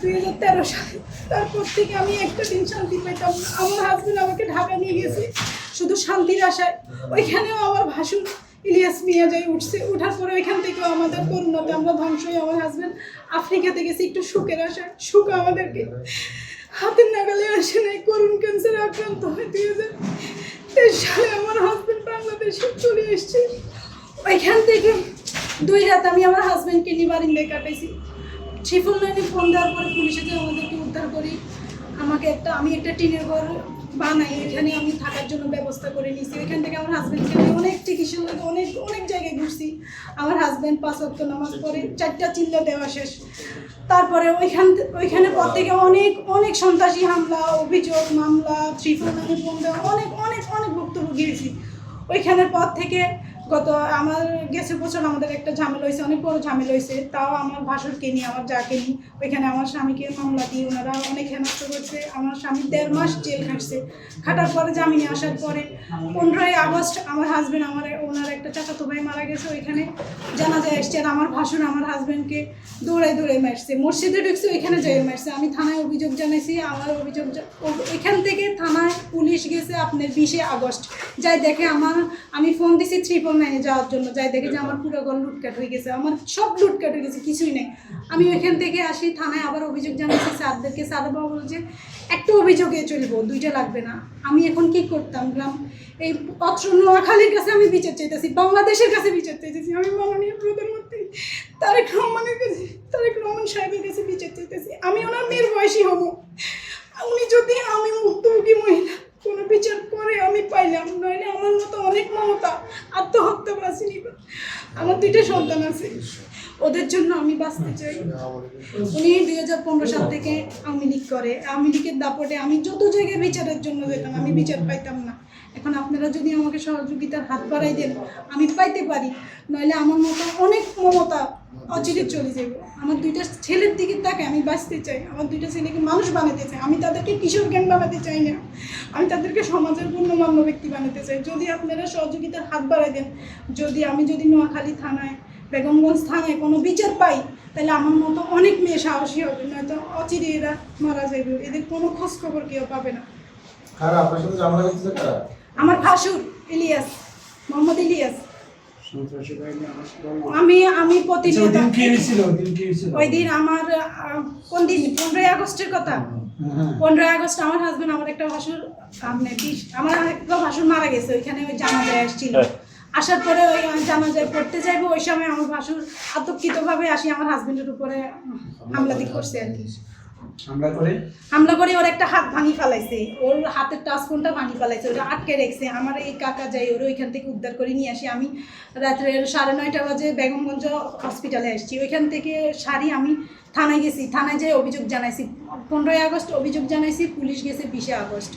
2013 সালে। তারপর থেকে আমি একটা দিন শান্তি পেতাম না। আমার হাজবেন্ড আমাকে ঢাকা নিয়ে গেছে শুধু শান্তির আশায়। ওইখানেও আমার ভাসুর ইলিয়াস মিয়া যাই উঠছে, ওঠার পরে ওইখান থেকেও আমাদের করুণাতে আমরা ধ্বংস হয়ে আমার হাজবেন্ড আফ্রিকাতে গেছে একটু সুখের আশায়। সুখ আমাদেরকে হাতের নাগালে আসে নাই। করুণ ক্যান্সারে আক্রান্ত হয় 2023 সালে আমার হাজবেন্ড বাংলাদেশে চলে এসছে। ওইখান থেকে 2 রাত আমি আমার হাজবেন্ডকে নিয়ে বারিন্দায় কাটাইছি। 999 ফোন দেওয়ার পরে পুলিশে যে আমাদেরকে উদ্ধার করি। আমি একটা টিনের ঘর বানাই, এখানে আমি থাকার জন্য ব্যবস্থা করে নিয়েছি। ওইখান থেকে আমার হাজবেন্ডকে আমি অনেক চিকিৎসা লাগে অনেক জায়গায় ঘুরছি। আমার হাজবেন্ড 5 ওয়াক্ত নামাজ পড়ে, 4টা চিল্লা দেওয়া শেষ। তারপরে ওইখানে পর থেকে অনেক সন্ত্রাসী হামলা, অভিযোগ, মামলা, 349 ফোন দেওয়া, অনেক ভুক্তভোগী হয়েছি। ওইখানের পর থেকে আমার গেছে বছর আমাদের একটা ঝামেলা হয়েছে, অনেক বড় ঝামেলা হয়েছে। তাও আমার ভাসুরকে নিয়ে, আমার যাকে নিয়ে ওইখানে আমার স্বামীকে মামলা দিয়ে ওনারা অনেক হেনস্থ করছে। আমার স্বামী 1.5 মাস জেল খাটার পরে জামিনে আসার পরে 15ই আগস্ট আমার হাজবেন্ড ওনার একটা চাচাতো ভাই মারা গেছে। ওইখানে জানাজা এসছে। আর আমার ভাসুর আমার হাজবেন্ডকে দৌড়াই মারছে, মসজিদে ঢুকছে, ওইখানে যাই মারছে। আমি থানায় অভিযোগ জানাইছি। আমার অভিযোগ ওইখান থেকে থানায় পুলিশ গেছে আপনার 20 আগস্ট। যাই দেখে আমি ফোন দিছি 349 যাওয়ার জন্য, যাই দেখে যে আমার পুরো ঘর লুটকাট হয়ে গেছে, আমার সব লুটকাট হয়ে গেছে, কিছুই নেই। আমি ওইখান থেকে আসি, থানায় আবার অভিযোগ জানাচ্ছি স্যারদেরকে। স্যার বাবা বলছে একটা অভিযোগে চলবো, 2টা লাগবে না। আমি এখন কি করতাম, এই নোয়াখালীর কাছে আমি বিচার চাইতেছি, বাংলাদেশের কাছে বিচার চাইতেছি। আমি মাননীয় প্রধানমন্ত্রী তারেক রহমান সাহেবের কাছে বিচার চাইতেছি। আমি ওনার মেয়ের বয়সী হব। উনি যদি আমি মুক্তভোগী মহিলা কোনো বিচার করে আমি পাইলাম, নইলে আমার মতো অনেক মমতা আত্মহত্যা বাঁচিনি। আমার 2টা সন্তান আছে, ওদের জন্য আমি বাঁচতে চাই। উনি 2015 সাল থেকে আওয়ামী লীগ করে। আওয়ামী লীগের দাপটে আমি যত জায়গায় বিচারের জন্য যেতাম, আমি বিচার পাইতাম না। এখন আপনারা যদি আমাকে সহযোগিতার হাত বাড়াই দেন, আমি পাইতে পারি, নইলে আমার মতো অনেক মমতা অচিরে চলে যাবে। আমার 2টা ছেলের দিকে তাকে আমি বাঁচতে চাই, আমার 2টা ছেলেকে মানুষ বানাতে চাই। আমি তাদেরকে কিশোর জ্ঞান বানাতে চাই না, আমি তাদেরকে সমাজের গণ্যমান্য ব্যক্তি বানাতে চাই। যদি আপনারা সহযোগিতার হাত বাড়াই দেন, আমি যদি নোয়াখালী থানায়, বেগমগঞ্জ থানায় কোনো বিচার পাই, তাহলে আমার মতো অনেক মেয়ে সাহসী হবে, নয়তো অচিরে এরা মারা যাবে। এদের কোনো খোঁজ খবর কেউ পাবে না। আমার ভাসুর ইলিয়াস, মোহাম্মদ ইলিয়াস। আমি প্রতিনিয়ত ওই দিন আমার কোন দিন 15ই আগস্টের কথা। 15ই আগস্ট আমার হাজবেন্ড, আমার একটা ভাসুর আমার একটা ভাসুর মারা গেছে। ওইখানে ওই জানাজায় আসছিল। আসার পরে ওই জানাজায় পড়তে যাইবো, ওই সময় আমার ভাসুর আতঙ্কিতভাবে আসি আমার হাজবেন্ডের উপরে হামলা করছে আর কি। হামলা করে ওর একটা হাত ভাঙি ফেলাইছে, ওর হাতের টাচফোনটা ভাঙি ফেলাইছে, ওটা আটকে রেখেছে। আমার এই কাকা যাই ওর ওইখান থেকে উদ্ধার করে নিয়ে আসি। আমি রাত্রে 9:30 বাজে বেগমগঞ্জ হসপিটালে আসছি। ওইখান থেকে আমি থানায় গেছি, থানায় যেয়ে অভিযোগ জানাইছি। 15ই আগস্ট অভিযোগ জানাইছি, পুলিশ গেছে 20 আগস্ট।